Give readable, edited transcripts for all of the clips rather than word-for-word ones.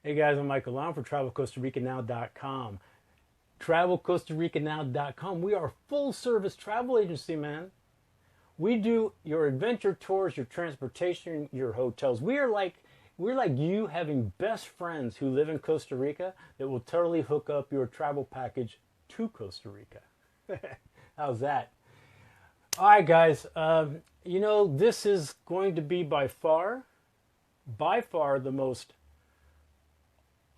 Hey guys, I'm Michael Long for TravelCostaRicaNow.com. TravelCostaRicaNow.com. We are a full-service travel agency, man. We do your adventure tours, your transportation, your hotels. We're like you having best friends who live in Costa Rica that will totally hook up your travel package to Costa Rica. How's that? All right, guys. This is going to be by far the most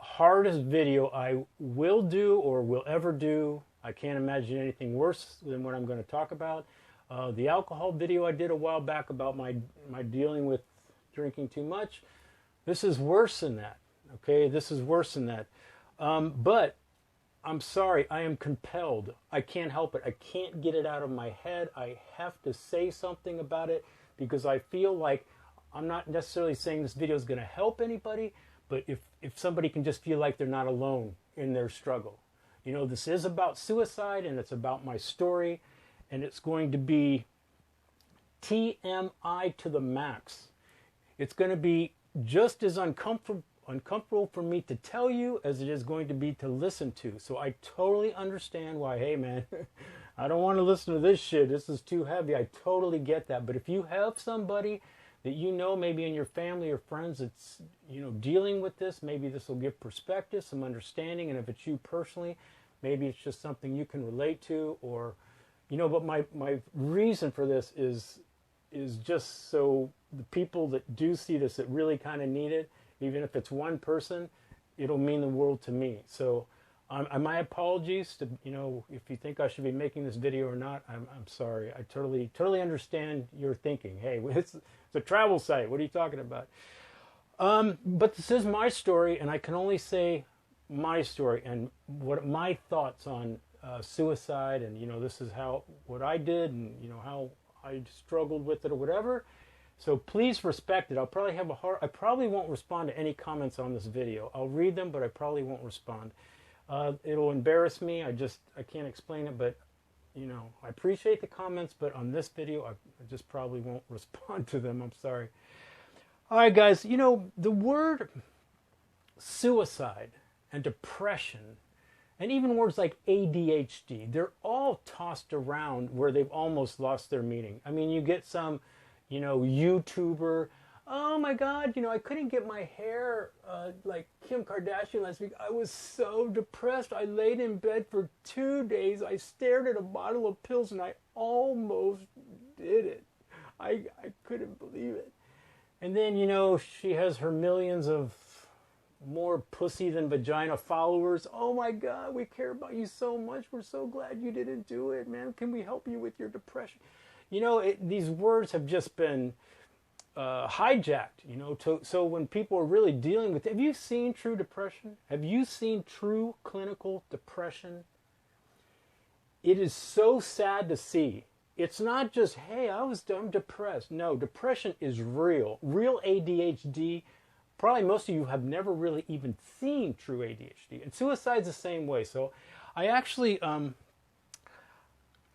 hardest video I will do or will ever do. I can't imagine anything worse than what I'm going to talk about. The alcohol video I did a while back about my dealing with drinking too much. This is worse than that. Okay, this is worse than that. But I'm sorry, I am compelled. I can't help it. I can't get it out of my head. I have to say something about it because I feel like I'm not necessarily saying this video is going to help anybody, but if somebody can just feel like they're not alone in their struggle. You know, this is about suicide and it's about my story, and it's going to be TMI to the max. It's going to be just as uncomfortable for me to tell you as it is going to be to listen to. So I totally understand why, hey man, I don't want to listen to this shit. This is too heavy. I totally get that. But if you have somebody that you know, maybe in your family or friends that's, dealing with this, maybe this will give perspective, some understanding. And if it's you personally, maybe it's just something you can relate to, or, but my reason for this is just so the people that do see this, that really kind of need it, even if it's one person, it'll mean the world to me. So my apologies to, if you think I should be making this video or not, I'm sorry. I totally understand your thinking. Hey, it's a travel site. What are you talking about? But this is my story, and I can only say my story and what my thoughts on suicide, and this is what I did, and how I struggled with it or whatever. So please respect it. I probably won't respond to any comments on this video. I'll read them, but I probably won't respond. It'll embarrass me. I can't explain it, but I appreciate the comments, but on this video, I just probably won't respond to them. I'm sorry. All right, guys, the word suicide and depression, and even words like ADHD, they're all tossed around where they've almost lost their meaning. I mean, you get some, YouTuber, oh my God, I couldn't get my hair like Kim Kardashian last week. I was so depressed. I laid in bed for 2 days. I stared at a bottle of pills and I almost did it. I couldn't believe it. And then, she has her millions of more pussy than vagina followers. Oh my God, we care about you so much. We're so glad you didn't do it, man. Can we help you with your depression? These words have just been hijacked, so when people are really dealing with, have you seen true depression? Have you seen true clinical depression? It is so sad to see. It's not just, hey, I'm depressed. No, depression is real. Real ADHD. Probably most of you have never really even seen true ADHD. And suicide's the same way. So I actually, I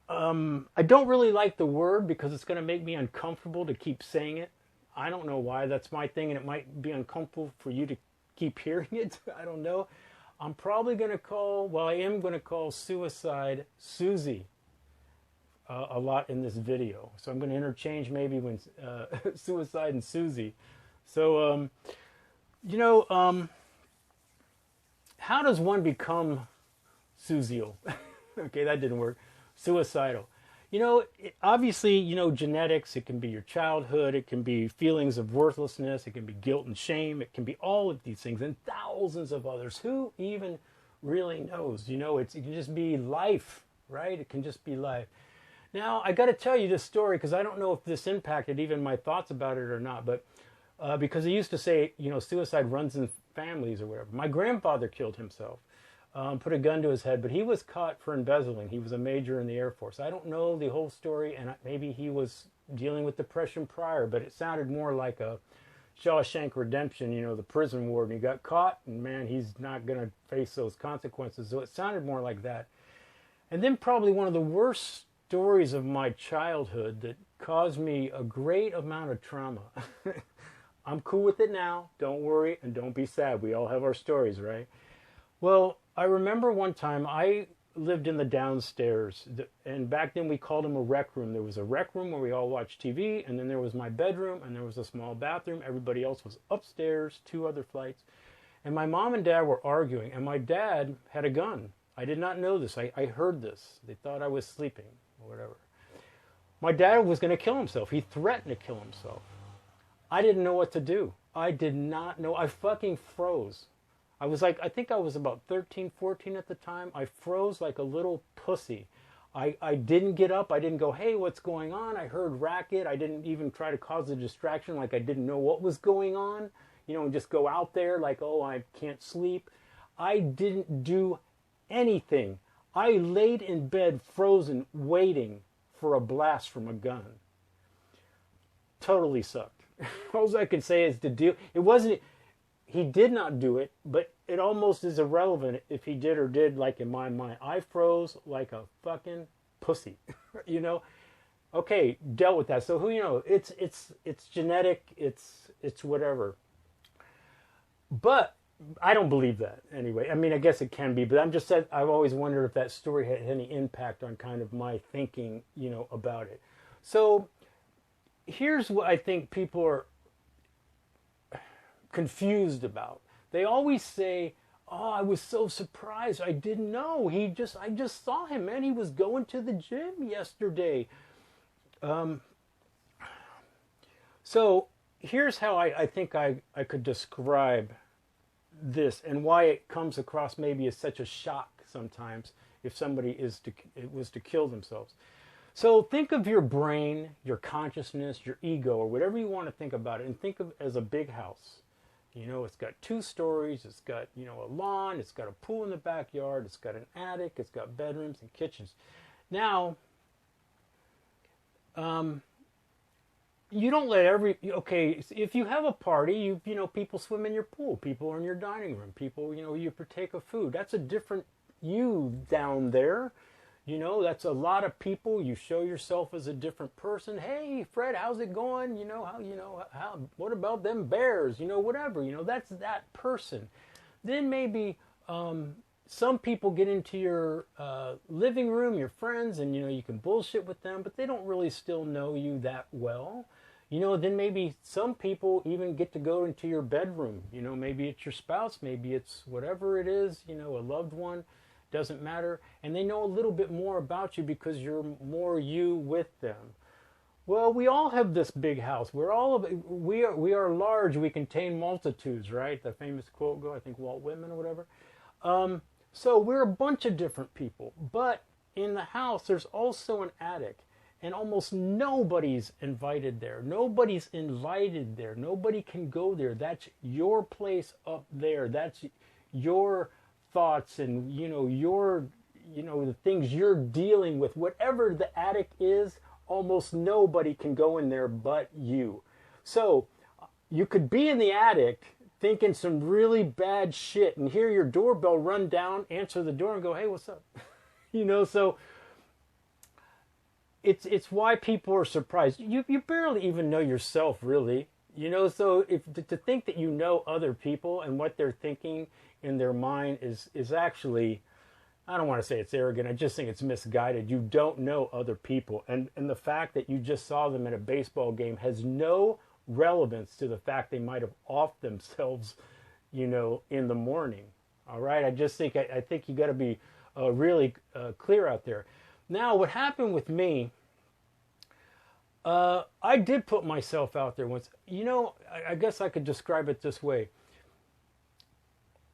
don't really like the word because it's going to make me uncomfortable to keep saying it. I don't know why. That's my thing, and it might be uncomfortable for you to keep hearing it. I don't know. I'm probably going to I am going to call suicide Suzi a lot in this video. So I'm going to interchange maybe when suicide and Suzi. So, how does one become suicidal? Okay, that didn't work. Suicidal. Obviously, genetics, it can be your childhood, it can be feelings of worthlessness, it can be guilt and shame, it can be all of these things and thousands of others. Who even really knows? It can just be life, right? It can just be life. Now, I got to tell you this story because I don't know if this impacted even my thoughts about it or not, but because they used to say, suicide runs in families or whatever. My grandfather killed himself. Put a gun to his head, but he was caught for embezzling. He was a major in the Air Force. I don't know the whole story, and maybe he was dealing with depression prior, but it sounded more like a Shawshank Redemption, the prison warden. He got caught, and man, he's not going to face those consequences. So it sounded more like that. And then probably one of the worst stories of my childhood that caused me a great amount of trauma. I'm cool with it now. Don't worry and don't be sad. We all have our stories, right? Well, I remember one time I lived in the downstairs, and back then we called them a rec room. There was a rec room where we all watched TV, and then there was my bedroom, and there was a small bathroom. Everybody else was upstairs, 2 other flights. And my mom and dad were arguing, and my dad had a gun. I did not know this. I heard this. They thought I was sleeping or whatever. My dad was going to kill himself. He threatened to kill himself. I didn't know what to do. I did not know. I fucking froze. I was like, I think I was about 13, 14 at the time. I froze like a little pussy. I didn't get up. I didn't go, hey, what's going on? I heard racket. I didn't even try to cause a distraction like I didn't know what was going on. You know, and just go out there like, oh, I can't sleep. I didn't do anything. I laid in bed frozen waiting for a blast from a gun. Totally sucked. All I can say is to deal. It wasn't, he did not do it, but it almost is irrelevant if he did or did, like in my mind. I froze like a fucking pussy, you know? Okay, dealt with that. So who, you know, it's genetic, it's whatever. But I don't believe that anyway. I mean, I guess it can be, but I'm just saying, I've always wondered if that story had any impact on kind of my thinking, you know, about it. So here's what I think people are confused about. They always say, oh, I was so surprised. I didn't know. I just saw him, man. He was going to the gym yesterday. So here's how I think I could describe this and why it comes across maybe as such a shock sometimes if somebody was to kill themselves. So think of your brain, your consciousness, your ego, or whatever you want to think about it, and think of it as a big house. You know, it's got 2 stories, it's got, you know, a lawn, it's got a pool in the backyard, it's got an attic, it's got bedrooms and kitchens. Now, you don't let okay, if you have a party, you know, people swim in your pool, people are in your dining room, people, you know, you partake of food. That's a different you down there. You know, that's a lot of people. You show yourself as a different person. Hey, Fred, how's it going? You know, what about them bears? You know, whatever, you know, that's that person. Then maybe some people get into your living room, your friends, and, you know, you can bullshit with them, but they don't really still know you that well. You know, then maybe some people even get to go into your bedroom. You know, maybe it's your spouse, maybe it's whatever it is, you know, a loved one. Doesn't matter, and they know a little bit more about you because you're more you with them. Well, we all have this big house. We are large. We contain multitudes, right? The famous quote go, I think Walt Whitman or whatever. So we're a bunch of different people, but in the house there's also an attic, and almost nobody's invited there. Nobody's invited there. Nobody can go there. That's your place up there. That's your thoughts and, you know, the things you're dealing with. Whatever the attic is, almost nobody can go in there but you. So you could be in the attic thinking some really bad shit and hear your doorbell run down, answer the door and go, hey, what's up? You know, so it's why people are surprised. You barely even know yourself, really. You know, so to think that you know other people and what they're thinking in their mind is actually, I don't want to say it's arrogant, I just think it's misguided. You don't know other people. And the fact that you just saw them at a baseball game has no relevance to the fact they might have offed themselves, you know, in the morning. All right? I just think, I think you got to be really clear out there. Now, what happened with me, I did put myself out there once. You know, I guess I could describe it this way.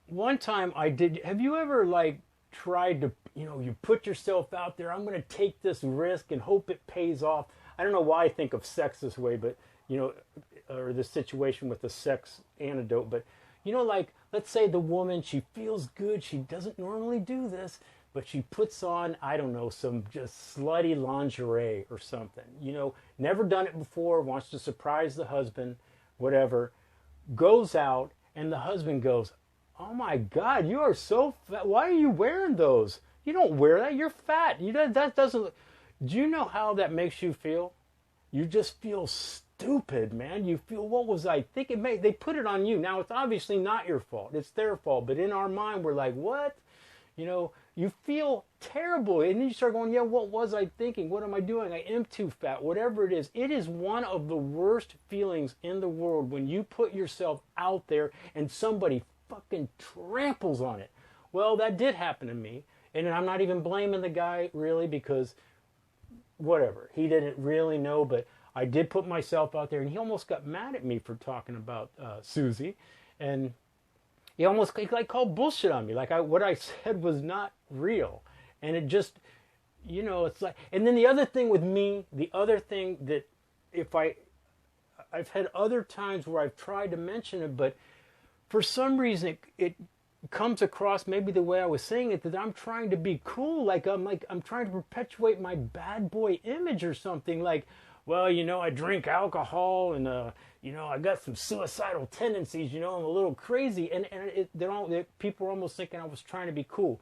One time I did, have you ever like tried to, you know, you put yourself out there, I'm going to take this risk and hope it pays off. I don't know why I think of sex this way, but, you know, or the situation with the sex antidote, but, you know, like, let's say the woman, she feels good, she doesn't normally do this, but she puts on, I don't know, some just slutty lingerie or something, you know, never done it before, wants to surprise the husband, whatever, goes out, and the husband goes, oh my God, you are so fat. Why are you wearing those? You don't wear that. You're fat. You know, that doesn't. Do you know how that makes you feel? You just feel stupid, man. You feel, what was I thinking? They put it on you. Now, it's obviously not your fault. It's their fault. But in our mind, we're like, what? You know, you feel terrible. And then you start going, yeah, what was I thinking? What am I doing? I am too fat. Whatever it is one of the worst feelings in the world when you put yourself out there and somebody fucking tramples on it. Well, that did happen to me. And I'm not even blaming the guy, really, because whatever. He didn't really know, but I did put myself out there, and he almost got mad at me for talking about Suzi. And he almost like called bullshit on me. Like what I said was not real. And it just, you know, it's like, and then the other thing with me, the other thing that I've had other times where I've tried to mention it, but for some reason it comes across maybe the way I was saying it, that I'm trying to be cool. Like I'm trying to perpetuate my bad boy image or something. Like, well, you know, I drink alcohol and, you know, I got some suicidal tendencies, you know, I'm a little crazy. And people are almost thinking I was trying to be cool.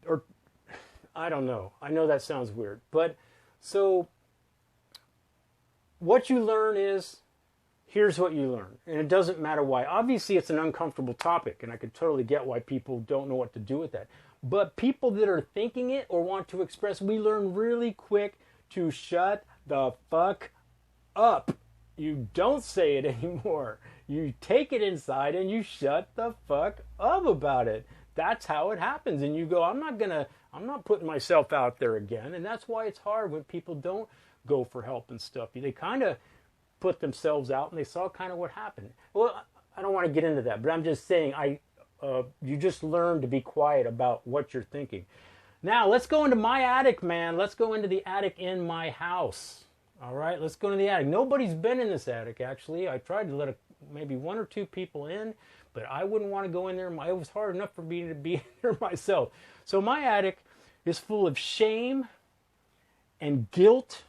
Or, I don't know. I know that sounds weird. But, so, what you learn is, here's what you learn. And it doesn't matter why. Obviously, it's an uncomfortable topic, and I could totally get why people don't know what to do with that. But people that are thinking it or want to express, we learn really quick to shut the fuck up. You don't say it anymore. You take it inside and you shut the fuck up about it. That's how it happens. And you go, I'm not putting myself out there again. And that's why it's hard when people don't go for help and stuff. They kind of put themselves out and they saw kind of what happened. Well, I don't want to get into that, but I'm just saying you just learn to be quiet about what you're thinking. Now, let's go into my attic, man. Let's go into the attic in my house. All right, let's go into the attic. Nobody's been in this attic, actually. I tried to let maybe one or two people in, but I wouldn't want to go in there. It was hard enough for me to be in there myself. So my attic is full of shame and guilt,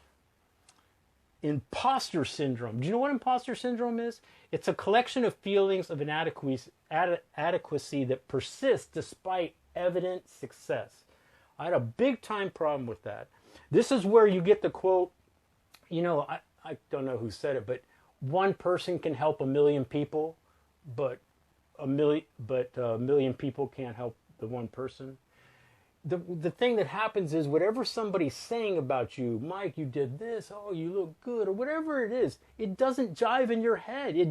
imposter syndrome. Do you know what imposter syndrome is? It's a collection of feelings of inadequacy that persists despite evident success. I had a big time problem with that. This is where you get the quote, you know, I don't know who said it, but one person can help a million people, but a million people can't help the one person. The thing that happens is whatever somebody's saying about you, Mike, you did this, oh, you look good, or whatever it is, it doesn't jive in your head. You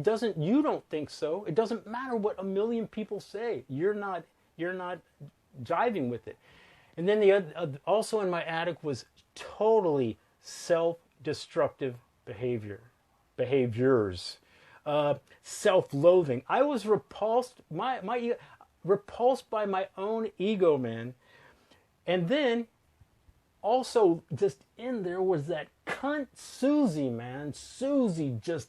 don't think so. It doesn't matter what a million people say. You're not jiving with it. And then also in my attic was totally self-destructive behaviors, self-loathing. I was repulsed by my own ego, man. And then also just in there was that cunt Suzi, man. Suzi just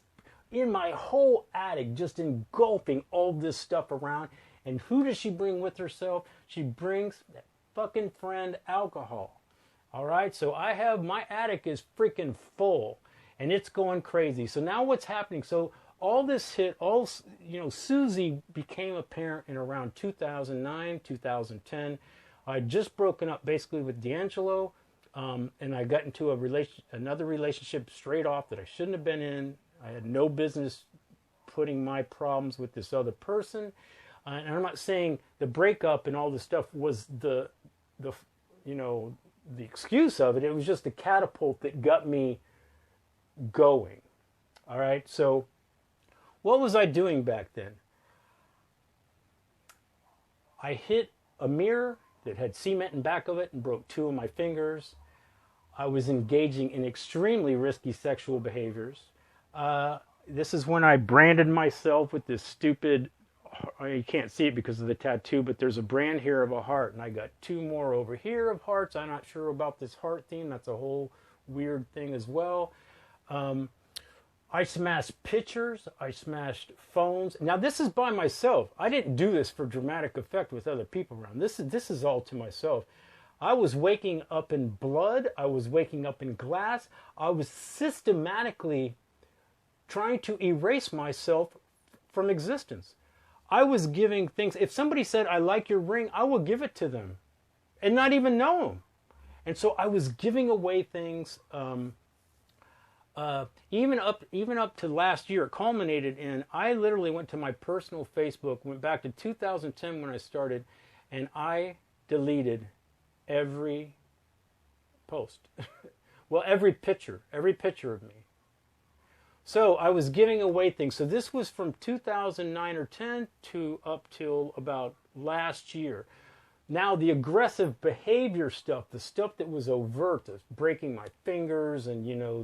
in my whole attic, just engulfing all this stuff around. And who does she bring with herself? She brings that fucking friend alcohol. All right, so my attic is freaking full and it's going crazy. So now what's happening? So all this Suzi became apparent in around 2009, 2010. I'd just broken up basically with D'Angelo, and I got into another relationship straight off that I shouldn't have been in. I had no business putting my problems with this other person. And I'm not saying the breakup and all this stuff was the excuse of it. It was just the catapult that got me going. All right, so what was I doing back then? I hit a mirror that had cement in back of it and broke 2 of my fingers. I was engaging in extremely risky sexual behaviors. This is when I branded myself with this stupid, you can't see it because of the tattoo, but there's a brand here of a heart, and I got 2 more over here of hearts. I'm not sure about this heart theme. That's a whole weird thing as well. I smashed pictures. I smashed phones. Now, this is by myself. I didn't do this for dramatic effect with other people around. This is all to myself. I was waking up in blood. I was waking up in glass. I was systematically trying to erase myself from existence. I was giving things. If somebody said, I like your ring, I will give it to them and not even know them. And so I was giving away things. Even up to last year, it culminated in, I literally went to my personal Facebook, went back to 2010 when I started, and I deleted every post. Well, every picture of me. So I was giving away things. So this was from 2009 or 10 to up till about last year. Now the aggressive behavior stuff, the stuff that was overt, the breaking my fingers and, you know,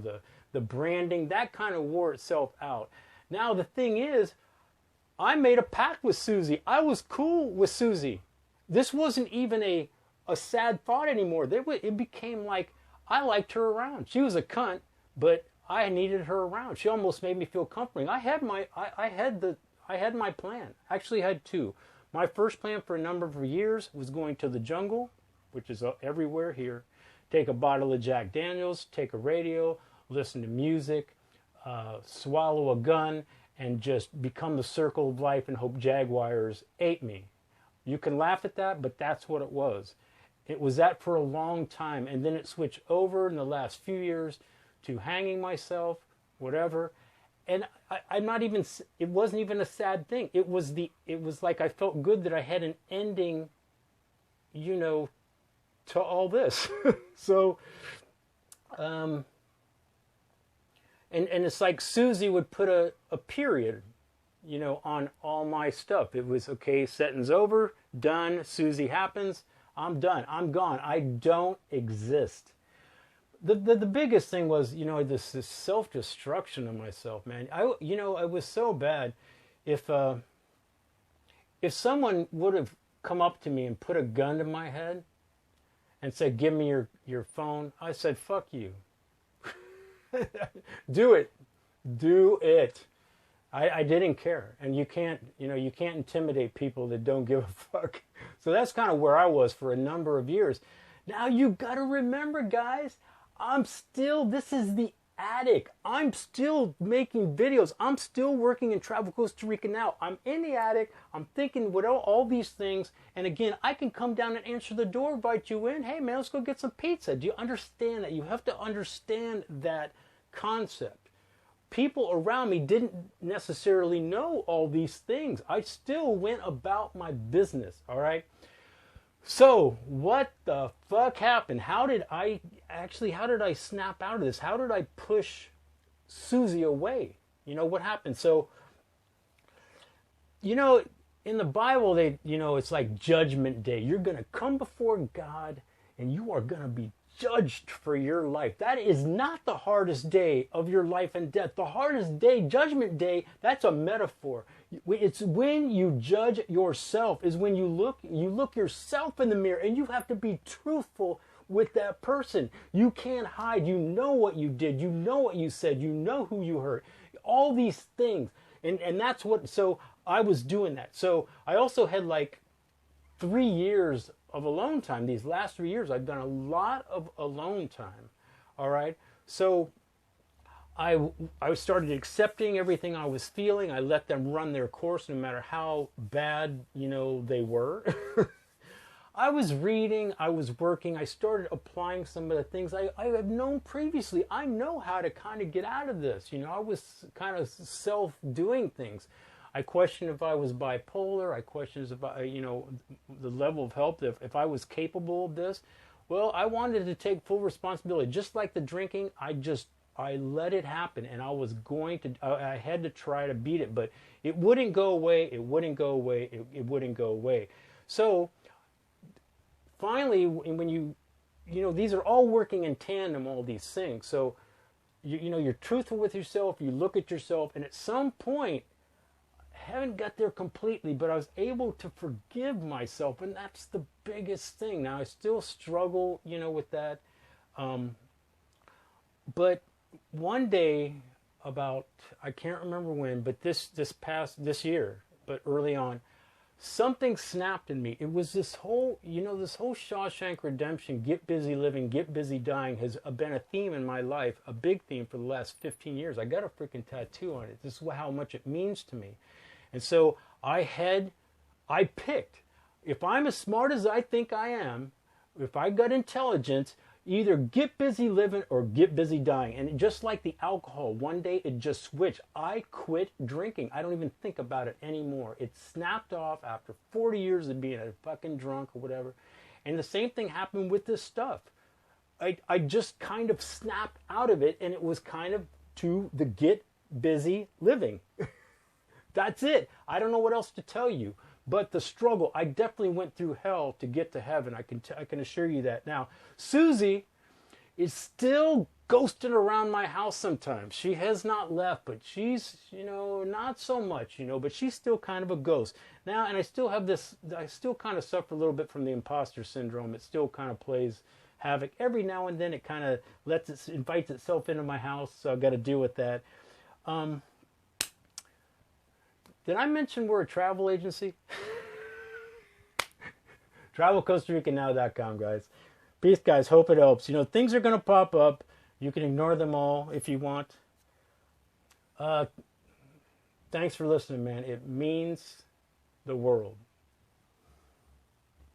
the branding, that kind of wore itself out. Now the thing is, I made a pact with Suzi. I was cool with Suzi. This wasn't even a sad thought anymore. It became like I liked her around. She was a cunt, but I needed her around. She almost made me feel comforting. I had my plan. Actually, I had two. My first plan for a number of years was going to the jungle, which is everywhere here, take a bottle of Jack Daniels, take a radio, listen to music, swallow a gun, and just become the circle of life and hope jaguars ate me. You can laugh at that, but that's what it was. It was that for a long time, and then it switched over in the last few years to hanging myself, whatever. And I'm not even, it wasn't even a sad thing. It was like I felt good that I had an ending, you know, to all this. So, and it's like Suzi would put a period, you know, on all my stuff. It was, okay, sentence over, done, Suzi happens, I'm done, I'm gone, I don't exist. The biggest thing was, you know, this self-destruction of myself, man. I was so bad. If someone would have come up to me and put a gun to my head and said, give me your phone, I said, fuck you. Do it. Do it. I didn't care. And you can't intimidate people that don't give a fuck. So that's kind of where I was for a number of years. Now you got to remember, guys, this is the attic. I'm still making videos. I'm still working in travel Costa Rica now. I'm in the attic. I'm thinking what all these things. And again, I can come down and answer the door, invite you in. Hey man, let's go get some pizza. Do you understand that? You have to understand that concept. People around me didn't necessarily know all these things. I still went about my business, all right? So, what the fuck happened? How did I snap out of this? How did I push Suzi away? You know, what happened? So, you know, in the Bible, it's like Judgment Day. You're going to come before God and you are going to be judged for your life. That is not the hardest day of your life and death. The hardest day, Judgment Day, that's a metaphor. It's when you judge yourself, is when you look yourself in the mirror, and you have to be truthful with that person. You can't hide. You know what you did. You know what you said. You know who you hurt. All these things. And that's what, so I was doing that. So I also had like 3 years of alone time. These last 3 years, I've done a lot of alone time. All right. So I started accepting everything I was feeling. I let them run their course no matter how bad, you know, they were. I was reading, I was working, I started applying some of the things I have known previously. I know how to kind of get out of this. You know, I was kind of self-doing things. I questioned if I was bipolar. I questioned if the level of help, if I was capable of this. Well, I wanted to take full responsibility. Just like the drinking, I let it happen, and I had to try to beat it, but it wouldn't go away, it wouldn't go away, it wouldn't go away. So, finally, when these are all working in tandem, all these things. So, you're truthful with yourself, you look at yourself, and at some point, I haven't got there completely, but I was able to forgive myself, and that's the biggest thing. Now, I still struggle, with that, but one day, I can't remember when, but this year, but early on, something snapped in me. It was this whole Shawshank Redemption, get busy living, get busy dying, has been a theme in my life, a big theme for the last 15 years. I got a freaking tattoo on it. This is how much it means to me. And so I picked, if I'm as smart as I think I am, if I got intelligence, Either get busy living or get busy dying. And just like the alcohol, one day it just switched. I quit drinking. I don't even think about it anymore. It snapped off after 40 years of being a fucking drunk or whatever. And the same thing happened with this stuff. I just kind of snapped out of it, and it was kind of to the get busy living. That's it. I don't know what else to tell you. But the struggle, I definitely went through hell to get to heaven. I can assure you that. Now, Suzi is still ghosting around my house sometimes. She has not left, but she's, not so much, but she's still kind of a ghost. Now, and I still kind of suffer a little bit from the imposter syndrome. It still kind of plays havoc. Every now and then it kind of invites itself into my house, so I've got to deal with that. Did I mention we're a travel agency? TravelCostaRicaNow.com, guys. Peace, guys. Hope it helps. Things are going to pop up. You can ignore them all if you want. Thanks for listening, man. It means the world.